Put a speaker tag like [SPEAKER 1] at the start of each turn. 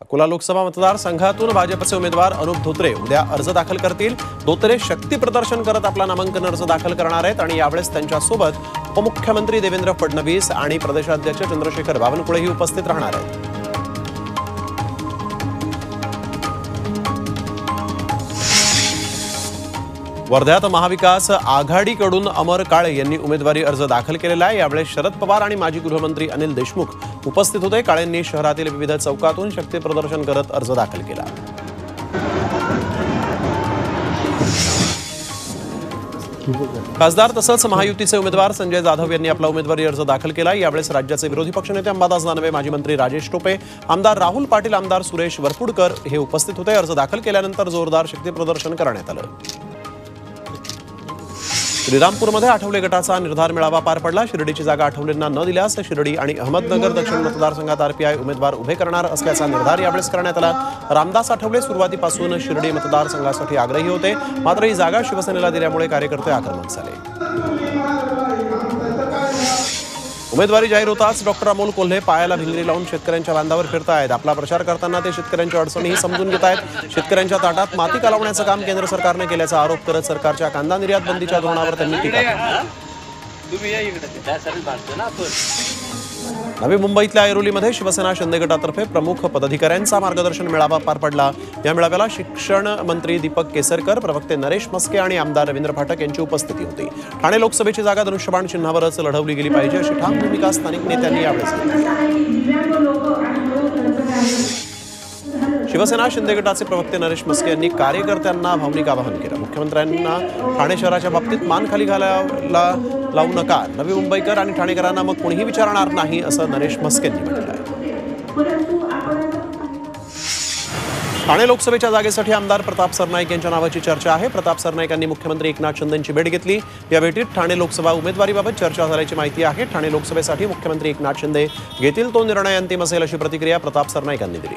[SPEAKER 1] अकोला लोकसभा मतदारसंघातून भाजपचे उमेदवार अनुप धोत्रे उद्या अर्ज दाखल करतील। धोत्रे शक्ती प्रदर्शन करत आपला नामांकन अर्ज दाखल करणार आहेत आणि यावेळेस त्यांच्यासोबत उपमुख्यमंत्री देवेंद्र फडणवीस आणि प्रदेशाध्यक्ष चंद्रशेखर बावनकुळेही उपस्थित राहणार आहेत। वर्ध्यात महाविकास आघाडीकडून अमर काळे यांनी उमेदवारी अर्ज दाखल केलेला आहे। यावेळी शरद पवार आणि माजी गृहमंत्री अनिल देशमुख उपस्थित होते। काळेंनी शहरातील विविध चौकातून शक्ती प्रदर्शन करत अर्ज दाखल केला। खासदार तसंच महायुतीचे उमेदवार संजय जाधव यांनी आपला उमेदवारी अर्ज दाखल केला। यावेळी राज्याचे विरोधी पक्षनेते अंबादास दानवे, माजी मंत्री राजेश टोपे, आमदार राहुल पाटील, आमदार सुरेश वरपुडकर हे उपस्थित होते। अर्ज दाखल केल्यानंतर जोरदार शक्ती प्रदर्शन करण्यात आलं। श्रीरामपूरमध्ये आठवले गटाचा निर्धार मेळावा पार पडला। शिर्डीची जागा आठवलेंना न दिल्यास शिर्डी आणि अहमदनगर दक्षिण मतदारसंघात आरपीआय उमेदवार उभे करणार असल्याचा निर्धार यावेळेस करण्यात आला। रामदास आठवले सुरुवातीपासून शिर्डी मतदारसंघासाठी आग्रही होते, मात्र ही जागा शिवसेनेला दिल्यामुळे कार्यकर्ते आक्रमक झाले। उमेदवारी जाहीर होताच डॉक्टर अमोल कोल्हे पायाला भिंगरी लावून शेतकऱ्यांच्या बांधावर फिरतायत। आपला प्रचार करताना ते शेतकऱ्यांच्या अडचणीही समजून घेत आहेत। शेतकऱ्यांच्या ताटात माती कालवण्याचं काम केंद्र सरकारने केल्याचा आरोप करत सरकारच्या कांदा निर्यात बंदीच्या धोरणावर त्यांनी टीका केली। नवी मुंबईतल्या ऐरोलीमध्ये शिवसेना शिंदे गटातर्फे प्रमुख पदाधिकाऱ्यांचा मार्गदर्शन मेळावा पार पडला। या मेळाव्याला शिक्षण मंत्री दीपक केसरकर, प्रवक्ते नरेश मस्के आणि आमदार रवींद्र फाटक यांची उपस्थिती होती। ठाणे लोकसभेची जागा धनुष्यबाण चिन्हावरच लढवली गेली पाहिजे अशी ठाम भूमिका स्थानिक नेत्यांनी यावेळी शिवसेना शिंदे गटाचे प्रवक्ते नरेश मस्के यांनी कार्यकर्त्यांना भावनिक आवाहन केलं। मुख्यमंत्र्यांना ठाणे शहराच्या बाबतीत मान खाली घालायला लावू नका। नवी मुंबईकर आणि ठाणेकरांना मग कोणीही विचारणार नाही असं नरेश मस्के यांनी म्हटलं आहे। ठाणे लोकसभेच्या जागेसाठी आमदार प्रताप सरनाईक यांच्या नावाची चर्चा आहे। प्रताप सरनाईक यांनी मुख्यमंत्री एकनाथ शिंदेंची भेट घेतली। या भेटीत ठाणे लोकसभा उमेदवारीबाबत चर्चा झाल्याची माहिती आहे। ठाणे लोकसभेसाठी मुख्यमंत्री एकनाथ शिंदे घेतील तो निर्णय अंतिम असेल अशी प्रतिक्रिया प्रताप सरनाईक यांनी दिली।